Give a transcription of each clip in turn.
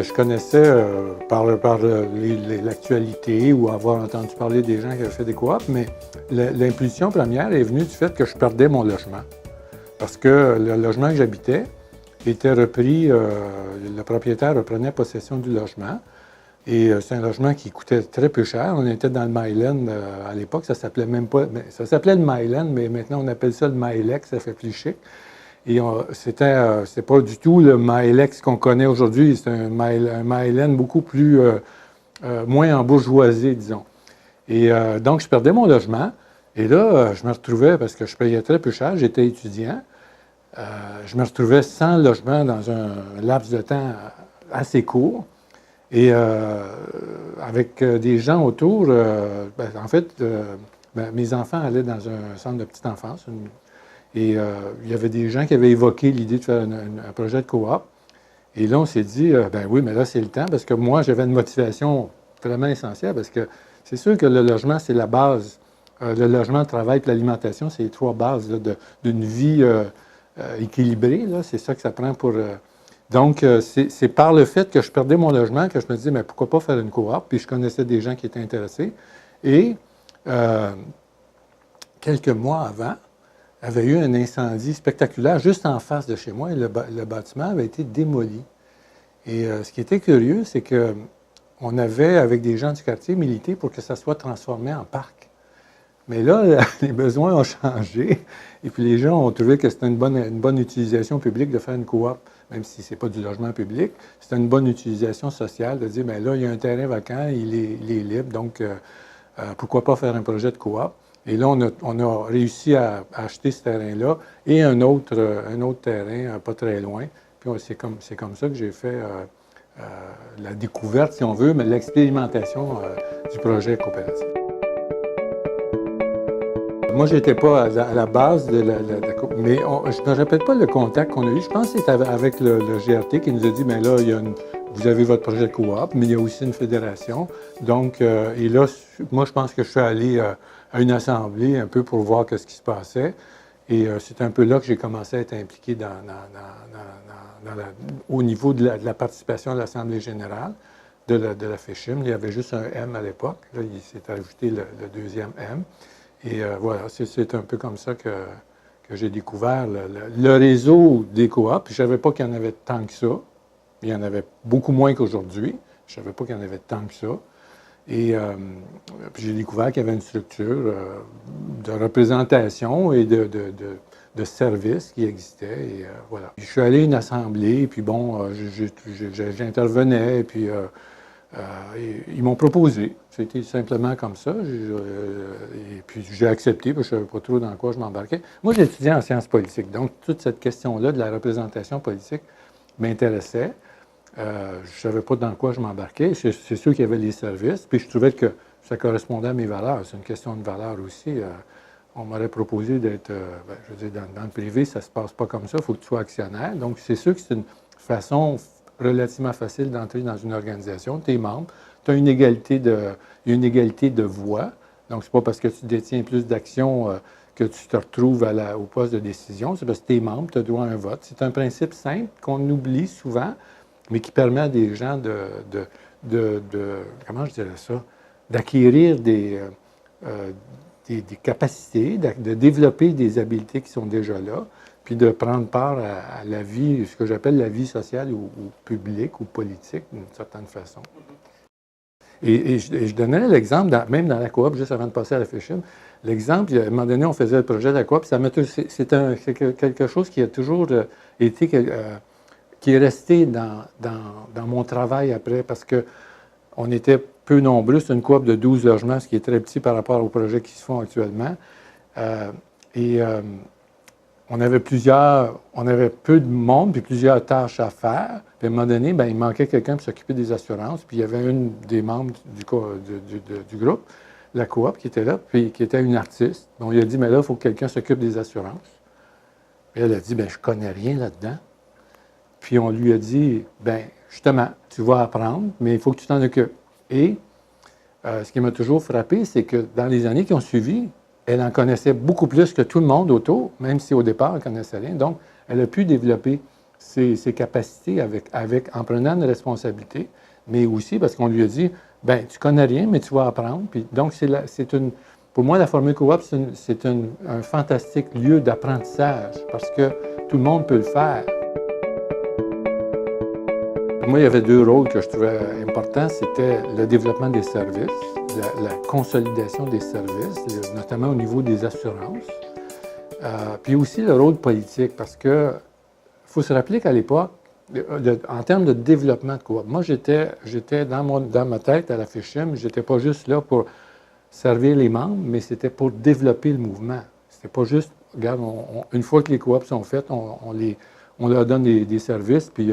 je connaissais par l'actualité ou avoir entendu parler des gens qui avaient fait des coops, mais l'impulsion première est venue du fait que je perdais mon logement. Parce que le logement que j'habitais était repris, le propriétaire reprenait possession du logement. Et c'est un logement qui coûtait très peu cher. On était dans le Myland à l'époque, ça s'appelait même pas, ça s'appelait le Myland, mais maintenant on appelle ça le Mylex, ça fait plus chic. Et c'est pas du tout le Mylex qu'on connaît aujourd'hui, c'est un Myland beaucoup plus, moins embourgeoisé, disons. Et donc je perdais mon logement. Et là, je me retrouvais, parce que je payais très peu cher, j'étais étudiant, je me retrouvais sans logement dans un laps de temps assez court. Et avec des gens autour, mes enfants allaient dans un centre de petite enfance. Et il y avait des gens qui avaient évoqué l'idée de faire un projet de coop. Et là, on s'est dit, ben oui, mais là, c'est le temps, parce que moi, j'avais une motivation vraiment essentielle, parce que c'est sûr que le logement, c'est la base. Le logement, le travail et l'alimentation, c'est les trois bases d'une vie équilibrée. C'est ça que ça prend pour... Donc, c'est par le fait que je perdais mon logement que je me disais, mais pourquoi pas faire une coop? Puis je connaissais des gens qui étaient intéressés. Et quelques mois avant, il y avait eu un incendie spectaculaire juste en face de chez moi et le bâtiment avait été démoli. Et ce qui était curieux, c'est qu'on avait, avec des gens du quartier, milité pour que ça soit transformé en parc. Mais là, les besoins ont changé et puis les gens ont trouvé que c'était une bonne utilisation publique de faire une coop, même si ce n'est pas du logement public. C'était une bonne utilisation sociale de dire, bien là, il y a un terrain vacant, il est libre, donc pourquoi pas faire un projet de coop? Et là, on a réussi à acheter ce terrain-là et un autre terrain pas très loin. Puis c'est comme ça que j'ai fait la découverte, si on veut, mais l'expérimentation du projet coopératif. Moi, je n'étais pas à la base de mais je ne me répète pas le contact qu'on a eu. Je pense que c'était avec le GRT qui nous a dit, bien là, vous avez votre projet de coop, mais il y a aussi une fédération. Donc, et là, moi, je pense que je suis allé à une assemblée un peu pour voir ce qui se passait. Et c'est un peu là que j'ai commencé à être impliqué au niveau de la participation à l'Assemblée générale de la FECHIM. Il y avait juste un M à l'époque. Là, il s'est ajouté le deuxième M. Et voilà, c'est un peu comme ça que j'ai découvert le réseau des coops. Puis je ne savais pas qu'il y en avait tant que ça. Il y en avait beaucoup moins qu'aujourd'hui. Je ne savais pas qu'il y en avait tant que ça. Et puis j'ai découvert qu'il y avait une structure de représentation et de services qui existait. Et voilà. Je suis allé à une assemblée, et puis bon, j'intervenais, et puis ils m'ont proposé. C'était simplement comme ça. Et puis j'ai accepté, parce que je ne savais pas trop dans quoi je m'embarquais. Moi, j'étudiais en sciences politiques, donc toute cette question-là de la représentation politique m'intéressait. Je ne savais pas dans quoi je m'embarquais. C'est sûr qu'il y avait les services, puis je trouvais que ça correspondait à mes valeurs. C'est une question de valeur aussi. On m'aurait proposé d'être, je veux dire, dans le privé, ça ne se passe pas comme ça, il faut que tu sois actionnaire. Donc, c'est sûr que c'est une façon relativement facile d'entrer dans une organisation. Tu es membre, tu as une égalité de voix. Donc, ce n'est pas parce que tu détiens plus d'actions que tu te retrouves au poste de décision. C'est parce que tu es membre, tu as droit à un vote. C'est un principe simple qu'on oublie souvent, mais qui permet à des gens comment je dirais ça, d'acquérir des capacités, de développer des habiletés qui sont déjà là, puis de prendre part à la vie, ce que j'appelle la vie sociale ou publique ou politique, d'une certaine façon. Et je donnais l'exemple, même dans la coop, juste avant de passer à la FECHIM, l'exemple, à un moment donné, on faisait le projet de la coop, c'est quelque chose qui a toujours été... qui est resté dans mon travail après, parce qu'on était peu nombreux. C'est une coop de 12 logements, ce qui est très petit par rapport aux projets qui se font actuellement. On avait peu de monde, puis plusieurs tâches à faire. Puis à un moment donné, il manquait quelqu'un pour s'occuper des assurances. Puis il y avait une des membres du groupe, la coop, qui était là, puis qui était une artiste. Donc il a dit, mais là, il faut que quelqu'un s'occupe des assurances. Et elle a dit, je connais rien là-dedans. Puis on lui a dit, justement, tu vas apprendre, mais il faut que tu t'en occupes. Et ce qui m'a toujours frappé, c'est que dans les années qui ont suivi, elle en connaissait beaucoup plus que tout le monde autour, même si au départ, elle ne connaissait rien. Donc, elle a pu développer ses capacités en prenant une responsabilité, mais aussi parce qu'on lui a dit, ben tu connais rien, mais tu vas apprendre. Puis, donc, pour moi, la formule coop, c'est un fantastique lieu d'apprentissage parce que tout le monde peut le faire. Moi, il y avait deux rôles que je trouvais importants. C'était le développement des services, la consolidation des services, notamment au niveau des assurances. Puis aussi le rôle politique, parce que faut se rappeler qu'à l'époque, en termes de développement de coop, moi, j'étais dans ma tête à la FICHIM, je n'étais pas juste là pour servir les membres, mais c'était pour développer le mouvement. C'était pas juste, regarde, une fois que les coops sont faites, on leur donne des services, puis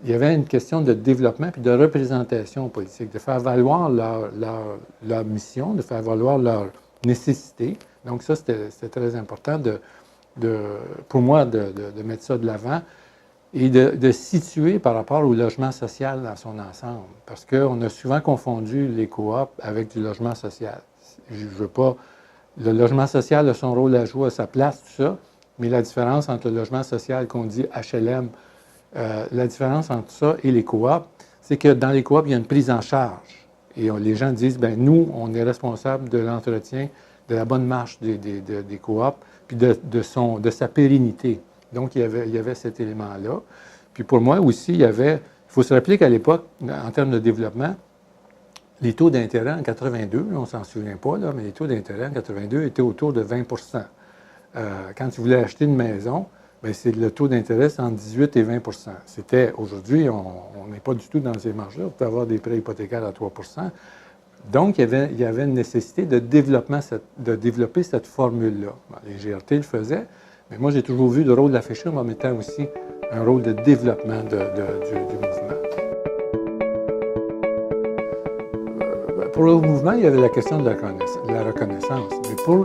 il y avait une question de développement puis de représentation politique, de faire valoir leur mission, de faire valoir leur nécessité. Donc ça, c'était très important pour moi de mettre ça de l'avant et de situer par rapport au logement social dans son ensemble. Parce qu'on a souvent confondu les coops avec du logement social. Je ne veux pas... Le logement social a son rôle à jouer, à sa place, tout ça, mais la différence entre le logement social qu'on dit HLM, la différence entre ça et les coops, c'est que dans les coops, il y a une prise en charge. Et les gens disent, bien, nous, on est responsable de l'entretien, de la bonne marche des coops, puis de sa pérennité. Donc, il y avait cet élément-là. Puis pour moi aussi, il faut se rappeler qu'à l'époque, en termes de développement, les taux d'intérêt en 82, on ne s'en souvient pas, là, mais les taux d'intérêt en 82 étaient autour de 20 quand tu voulais acheter une maison, bien, le taux d'intérêt, c'est entre 18 et 20 Aujourd'hui, on n'est pas du tout dans ces marges-là. On peut avoir des prêts hypothécaires à 3 Donc, il y avait une nécessité de développer cette formule-là. Bon, les GRT le faisaient, mais moi, j'ai toujours vu le rôle de la FICHIM comme étant aussi un rôle de développement du mouvement. Pour le mouvement, il y avait la question de la reconnaissance. Mais pour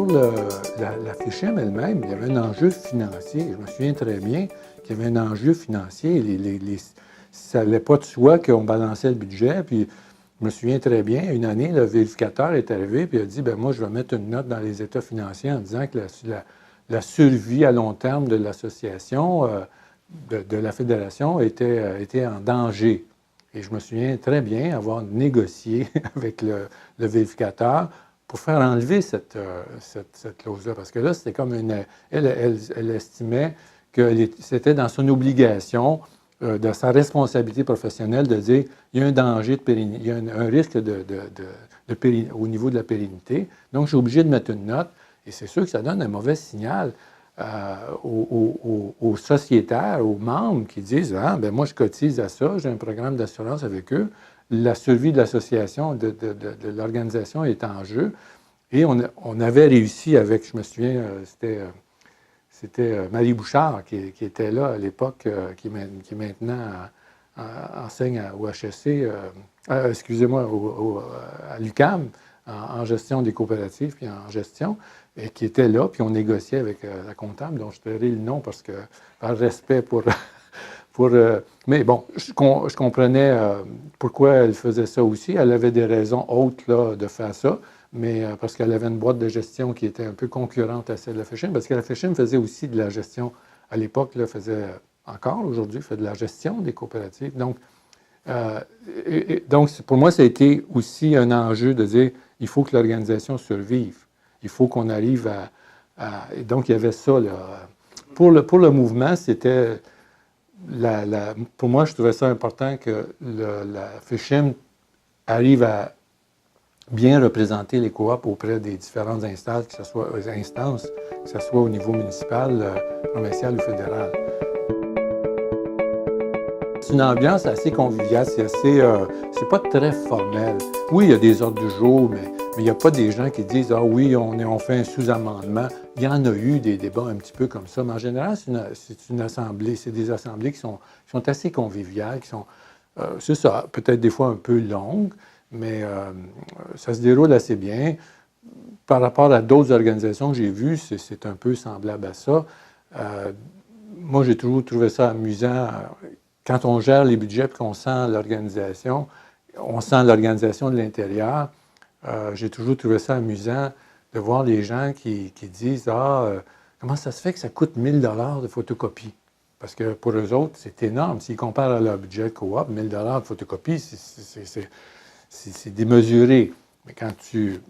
la FICHIM elle-même, il y avait un enjeu financier. Je me souviens très bien qu'il y avait un enjeu financier. Ça n'allait pas de soi qu'on balançait le budget. Puis, je me souviens très bien, une année, le vérificateur est arrivé et a dit, bien, moi, je vais mettre une note dans les états financiers en disant que la survie à long terme de l'association, de la fédération, était en danger. Et je me souviens très bien avoir négocié avec le vérificateur pour faire enlever cette clause-là. Parce que là, c'était comme elle estimait que c'était dans son obligation, de sa responsabilité professionnelle, de dire il y a un danger de pérennité, il y a un risque au niveau de la pérennité. Donc, je suis obligé de mettre une note. Et c'est sûr que ça donne un mauvais signal aux sociétaires, aux membres qui disent ah, bien, moi, je cotise à ça, j'ai un programme d'assurance avec eux. La survie de l'association, de l'organisation est en jeu. Et on avait réussi avec, je me souviens, c'était Marie Bouchard qui était là à l'époque, qui maintenant enseigne au HSC, excusez-moi, à l'UQAM, en gestion des coopératives, puis en gestion, et qui était là, puis on négociait avec la comptable, dont je tairai le nom parce que, par respect pour... mais bon, je comprenais pourquoi elle faisait ça aussi. Elle avait des raisons autres là, de faire ça, mais parce qu'elle avait une boîte de gestion qui était un peu concurrente à celle de la FICHIM, parce que la FICHIM faisait aussi de la gestion. À l'époque, faisait encore aujourd'hui, fait de la gestion des coopératives. Donc, pour moi, ça a été aussi un enjeu de dire il faut que l'organisation survive. Il faut qu'on arrive et donc, il y avait ça. Là. Pour le mouvement, c'était... pour moi, je trouvais ça important que la FICHIM arrive à bien représenter les coops auprès des différentes instances, que ce soit au niveau municipal, provincial ou fédéral. C'est une ambiance assez conviviale, c'est pas très formel. Oui, il y a des ordres du jour, mais il n'y a pas des gens qui disent « Ah oui, on fait un sous-amendement ». Il y en a eu des débats un petit peu comme ça, mais en général, c'est une assemblée, c'est des assemblées qui sont assez conviviales, qui sont, c'est ça, peut-être des fois un peu longues, mais ça se déroule assez bien. Par rapport à d'autres organisations que j'ai vues, c'est un peu semblable à ça. Moi, j'ai toujours trouvé ça amusant. Quand on gère les budgets et qu'on sent l'organisation, on sent l'organisation de l'intérieur, j'ai toujours trouvé ça amusant de voir les gens qui disent « Ah, comment ça se fait que ça coûte 1 000 $ de photocopie? » Parce que pour eux autres, c'est énorme. S'ils comparent à leur budget de coop, 1 000 de photocopie, c'est démesuré. Mais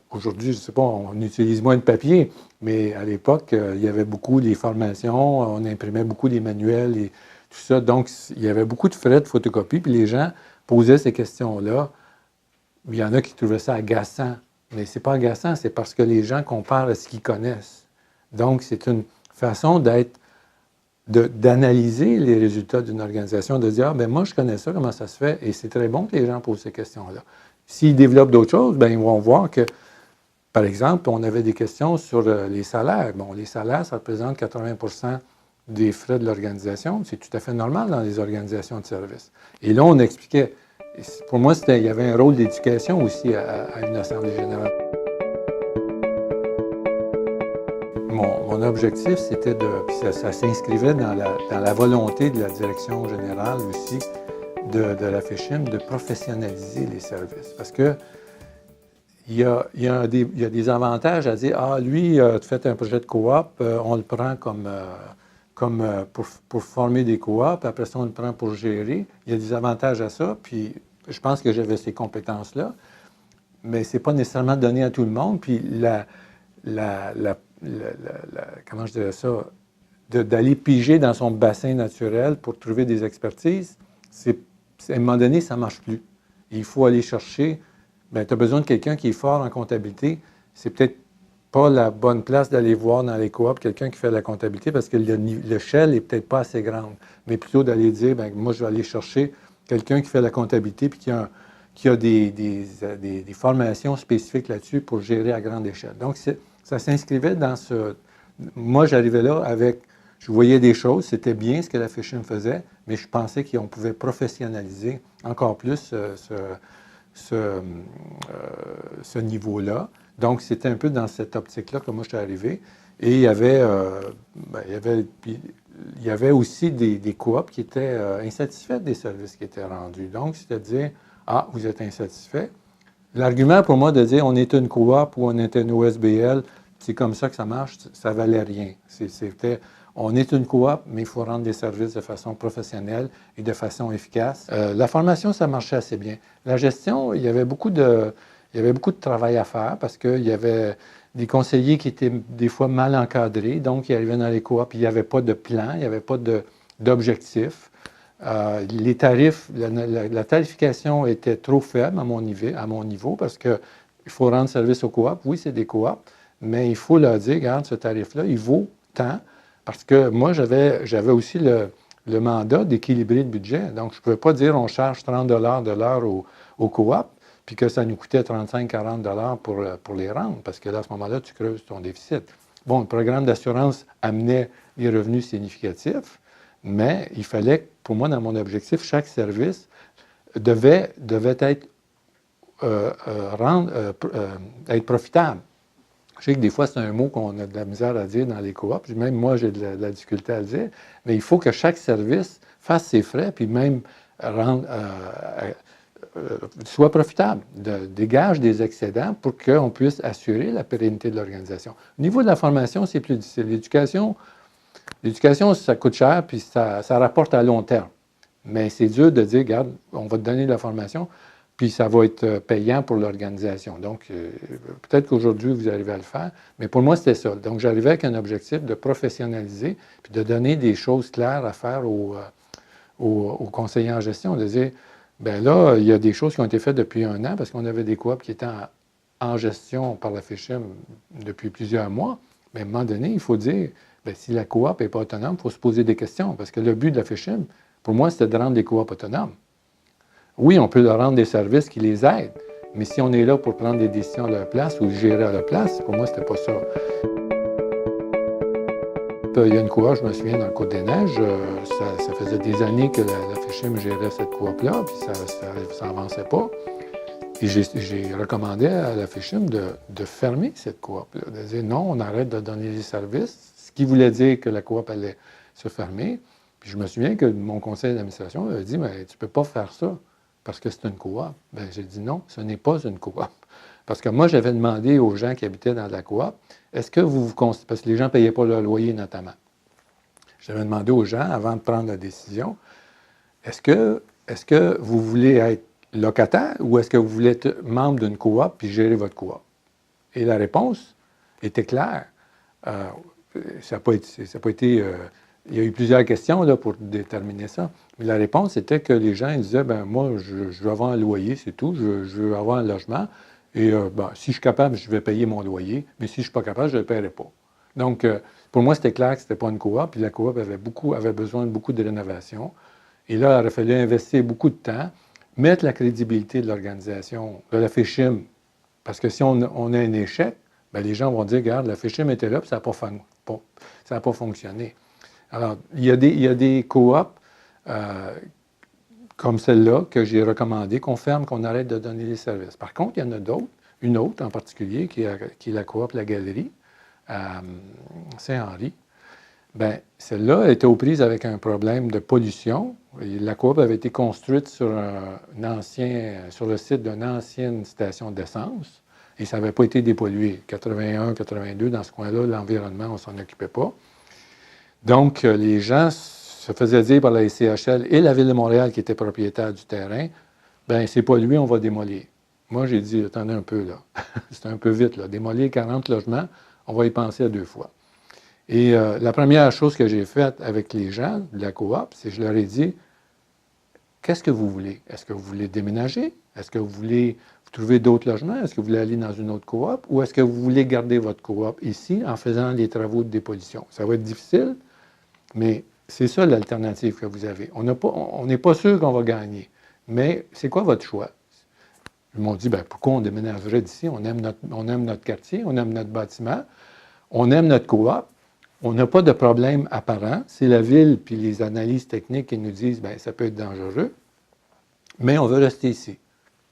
aujourd'hui, je ne sais pas, on utilise moins de papier, mais à l'époque, il y avait beaucoup des formations, on imprimait beaucoup des manuels et tout ça. Donc, il y avait beaucoup de frais de photocopie, puis les gens posaient ces questions-là. Il y en a qui trouvaient ça agaçant. Mais ce n'est pas agaçant, c'est parce que les gens comparent à ce qu'ils connaissent. Donc, c'est une façon d'analyser les résultats d'une organisation, de dire, ah, bien, moi, je connais ça, comment ça se fait, et c'est très bon que les gens posent ces questions-là. S'ils développent d'autres choses, bien, ils vont voir que, par exemple, on avait des questions sur les salaires. Bon, les salaires, ça représente 80 des frais de l'organisation. C'est tout à fait normal dans les organisations de services. Et là, on expliquait, pour moi, il y avait un rôle d'éducation aussi à une assemblée générale. Mon objectif, c'était puis ça s'inscrivait dans la volonté de la direction générale aussi de la FECHIM de professionnaliser les services. Parce que il y a des avantages à dire, ah, lui, tu fais un projet de coop, on le prend pour former des coops, après ça, on le prend pour gérer. Il y a des avantages à ça, puis je pense que j'avais ces compétences-là, mais ce n'est pas nécessairement donné à tout le monde. Puis comment je dirais ça, d'aller piger dans son bassin naturel pour trouver des expertises, à un moment donné, ça ne marche plus. Il faut aller chercher, bien, tu as besoin de quelqu'un qui est fort en comptabilité. C'est peut-être pas la bonne place d'aller voir dans les coops quelqu'un qui fait de la comptabilité parce que l'échelle n'est peut-être pas assez grande. Mais plutôt d'aller dire, bien, moi, je vais aller chercher quelqu'un qui fait de la comptabilité puis qui a des formations spécifiques là-dessus pour gérer à grande échelle. Donc, ça s'inscrivait dans ce... Moi, j'arrivais là avec... Je voyais des choses, c'était bien ce que la FECHIM faisait, mais je pensais qu'on pouvait professionnaliser encore plus ce niveau-là. Donc, c'était un peu dans cette optique-là que moi, je suis arrivé. Et il y avait aussi des coops qui étaient insatisfaits des services qui étaient rendus. Donc, c'est-à-dire, ah, vous êtes insatisfait. L'argument pour moi de dire on est une coop ou on est une OSBL, c'est comme ça que ça marche, ça ne valait rien. On est une coop, mais il faut rendre des services de façon professionnelle et de façon efficace. La formation, ça marchait assez bien. La gestion, il y avait beaucoup de travail à faire parce qu'il y avait des conseillers qui étaient des fois mal encadrés. Donc, ils arrivaient dans les coops, il n'y avait pas de plan, il n'y avait pas d'objectif. Les tarifs, la tarification était trop faible à mon niveau parce qu'il faut rendre service aux coops. Oui, c'est des coops, mais il faut leur dire, regarde, ce tarif-là, il vaut tant. Parce que moi, j'avais aussi le mandat d'équilibrer le budget. Donc, je ne pouvais pas dire on charge 30 de l'heure aux coops, puis que ça nous coûtait 35-40 pour les rendre, parce que là, à ce moment-là, tu creuses ton déficit. Bon, le programme d'assurance amenait des revenus significatifs, mais il fallait, pour moi, dans mon objectif, chaque service devait être, être profitable. Je sais que des fois, c'est un mot qu'on a de la misère à dire dans les coops. Même moi, j'ai de la difficulté à le dire. Mais il faut que chaque service fasse ses frais, puis même soit profitable, dégage des excédents pour qu'on puisse assurer la pérennité de l'organisation. Au niveau de la formation, c'est plus difficile. L'éducation, ça coûte cher, puis ça rapporte à long terme. Mais c'est dur de dire, regarde, on va te donner de la formation, puis ça va être payant pour l'organisation. Donc, peut-être qu'aujourd'hui, vous arrivez à le faire, mais pour moi, c'était ça. Donc, j'arrivais avec un objectif de professionnaliser, puis de donner des choses claires à faire aux conseillers en gestion, de dire, bien là, il y a des choses qui ont été faites depuis 1 an, parce qu'on avait des coops qui étaient en gestion par la FECHIM depuis plusieurs mois, mais à un moment donné, il faut dire, bien, si la coop n'est pas autonome, il faut se poser des questions, parce que le but de la FECHIM, pour moi, c'était de rendre les coops autonomes. Oui, on peut leur rendre des services qui les aident, mais si on est là pour prendre des décisions à leur place ou gérer à leur place, pour moi, c'était pas ça. Il y a une coop, je me souviens, dans le Côte-des-Neiges, ça faisait des années que la FECHIM gérait cette coop-là, puis ça n'avançait pas. Et j'ai recommandé à la FECHIM de fermer cette coop-là, de dire non, on arrête de donner des services, ce qui voulait dire que la coop allait se fermer. Puis je me souviens que mon conseil d'administration avait dit, mais tu ne peux pas faire ça parce que c'est une coop. Bien, j'ai dit non, ce n'est pas une coop. Parce que moi, j'avais demandé aux gens qui habitaient dans la coop, est-ce que parce que les gens ne payaient pas leur loyer notamment. J'avais demandé aux gens, avant de prendre la décision, est-ce que vous voulez être locataire ou est-ce que vous voulez être membre d'une coop puis gérer votre coop? Et la réponse était claire. Ça n'a pas été il y a eu plusieurs questions là, pour déterminer ça. Mais la réponse était que les gens ils disaient, ben moi, je veux avoir un loyer, c'est tout, je veux avoir un logement. Et si je suis capable, je vais payer mon loyer, mais si je ne suis pas capable, je ne le paierai pas. Donc, pour moi, c'était clair que ce n'était pas une coop, puis la coop avait besoin de beaucoup de rénovation. Et là, il aurait fallu investir beaucoup de temps, mettre la crédibilité de l'organisation, de la FECHIM, parce que si on a un échec, bien, les gens vont dire, regarde, la FECHIM était là, puis ça n'a pas fonctionné. Alors, il y a des coops comme celle-là que j'ai recommandé qu'on ferme, qu'on arrête de donner des services. Par contre, il y en a d'autres, une autre en particulier, qui est la coop La Galerie, à Saint-Henri. Bien, celle-là était aux prises avec un problème de pollution. La coop avait été construite sur le site d'une ancienne station d'essence et ça n'avait pas été dépollué. 81, 82, dans ce coin-là, l'environnement, on ne s'en occupait pas. Donc, les gens se faisaient dire par la SCHL et la Ville de Montréal, qui était propriétaire du terrain, bien, c'est pollué, on va démolir. Moi, j'ai dit, attendez un peu, là. C'est un peu vite, là. Démolir 40 logements, on va y penser à 2 fois. Et la première chose que j'ai faite avec les gens de la coop, c'est que je leur ai dit, qu'est-ce que vous voulez? Est-ce que vous voulez déménager? Est-ce que vous voulez trouver d'autres logements? Est-ce que vous voulez aller dans une autre coop? Ou est-ce que vous voulez garder votre coop ici en faisant les travaux de dépollution? Ça va être difficile, mais c'est ça l'alternative que vous avez. On n'est pas sûr qu'on va gagner, mais c'est quoi votre choix? Ils m'ont dit, bien, pourquoi on déménagerait d'ici? On aime notre quartier, on aime notre bâtiment, on aime notre coop. On n'a pas de problème apparent. C'est la ville puis les analyses techniques qui nous disent bien, ça peut être dangereux, mais on veut rester ici.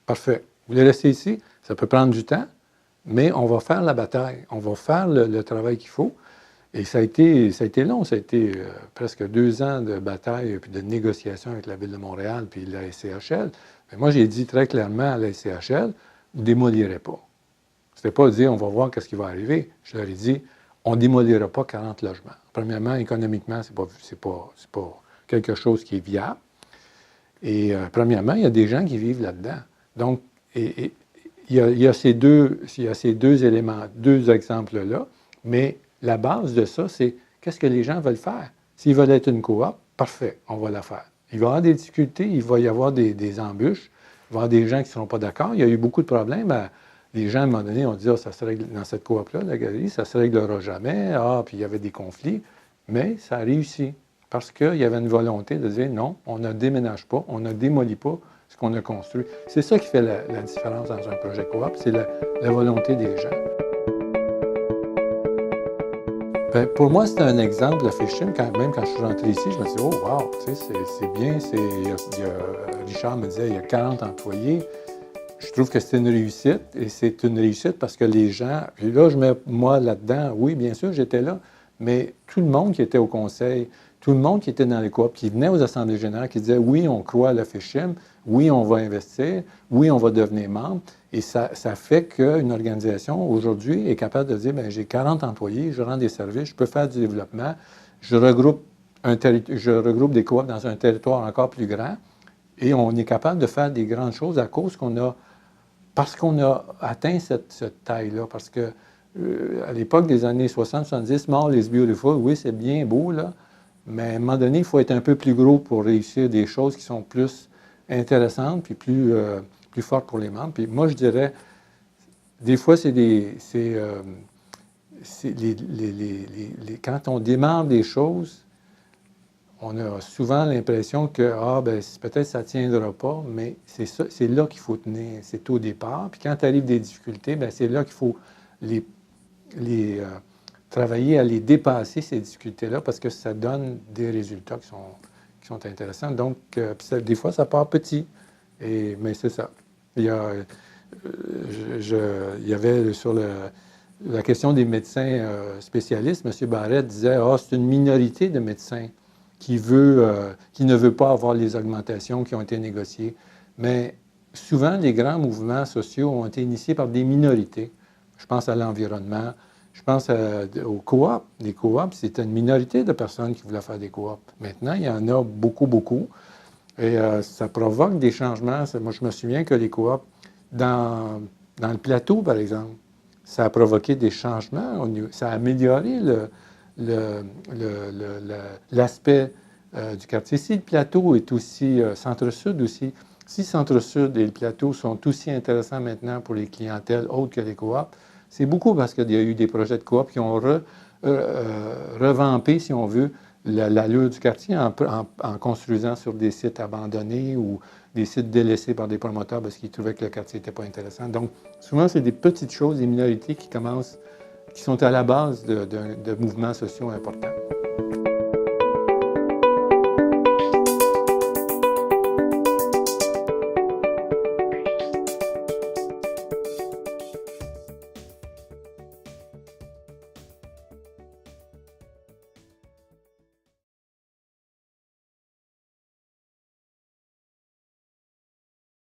Parfait. Vous voulez rester ici? Ça peut prendre du temps, mais on va faire la bataille. On va faire le travail qu'il faut. Et ça a été long. Ça a été presque 2 ans de bataille puis de négociation avec la Ville de Montréal puis la SCHL. Mais moi, j'ai dit très clairement à la SCHL, vous ne démolirez pas. Ce n'était pas de dire on va voir ce qui va arriver. Je leur ai dit, on ne démolira pas 40 logements. Premièrement, économiquement, ce n'est pas quelque chose qui est viable. Et premièrement, il y a des gens qui vivent là-dedans. Donc, il y a ces deux éléments, 2 exemples-là, mais la base de ça, c'est qu'est-ce que les gens veulent faire. S'ils veulent être une coop, parfait, on va la faire. Il va y avoir des difficultés, il va y avoir des embûches, il va y avoir des gens qui ne seront pas d'accord. Il y a eu beaucoup de problèmes. Les gens, à un moment donné, ont dit « Ah, ça se règle dans cette coop-là, la galerie, ça ne se réglera jamais. » Ah, puis il y avait des conflits. Mais ça a réussi parce qu'il y avait une volonté de dire « Non, on ne déménage pas, on ne démolit pas ce qu'on a construit. » C'est ça qui fait la différence dans un projet coop, c'est la volonté des gens. Bien, pour moi, c'était un exemple, la FECHIM. Même quand je suis rentré ici, je me suis dit « Oh, wow, c'est bien. » Richard me disait « Il y a 40 employés. » Je trouve que c'est une réussite, et c'est une réussite parce que les gens, puis là, je mets moi là-dedans, oui, bien sûr, j'étais là, mais tout le monde qui était au conseil, tout le monde qui était dans les coops, qui venait aux assemblées générales, qui disait, oui, on croit à la FECHIM, oui, on va investir, oui, on va devenir membre, et ça fait qu'une organisation, aujourd'hui, est capable de dire, bien, j'ai 40 employés, je rends des services, je peux faire du développement, je regroupe des coops dans un territoire encore plus grand, et on est capable de faire des grandes choses parce qu'on a atteint cette taille-là, parce que à l'époque des années 60-70, Small is beautiful, oui, c'est bien beau, là, mais à un moment donné, il faut être un peu plus gros pour réussir des choses qui sont plus intéressantes puis plus fortes pour les membres. Puis moi, je dirais, des fois, quand on démarre des choses, on a souvent l'impression que peut-être ça ne tiendra pas, mais c'est là qu'il faut tenir, c'est au départ. Puis quand arrivent des difficultés, c'est là qu'il faut travailler à les dépasser, ces difficultés-là, parce que ça donne des résultats qui sont intéressants. Donc, des fois, ça part petit, mais c'est ça. Il y avait sur la question des médecins spécialistes, M. Barrette disait « c'est une minorité de médecins qui ne veut pas avoir les augmentations qui ont été négociées. » Mais souvent, les grands mouvements sociaux ont été initiés par des minorités. Je pense à l'environnement. Je pense aux coops. Les coops, c'était une minorité de personnes qui voulaient faire des coops. Maintenant, il y en a beaucoup, beaucoup. Et ça provoque des changements. Moi, je me souviens que les coops, dans le plateau, par exemple, ça a provoqué des changements. Ça a amélioré l'aspect du quartier. Si le plateau est aussi, centre-sud aussi, si centre-sud et le plateau sont aussi intéressants maintenant pour les clientèles autres que les coops, c'est beaucoup parce qu'il y a eu des projets de coop qui ont revampé, si on veut, l'allure du quartier en construisant sur des sites abandonnés ou des sites délaissés par des promoteurs parce qu'ils trouvaient que le quartier n'était pas intéressant. Donc, souvent, c'est des petites choses, des minorités qui sont à la base de mouvements sociaux importants.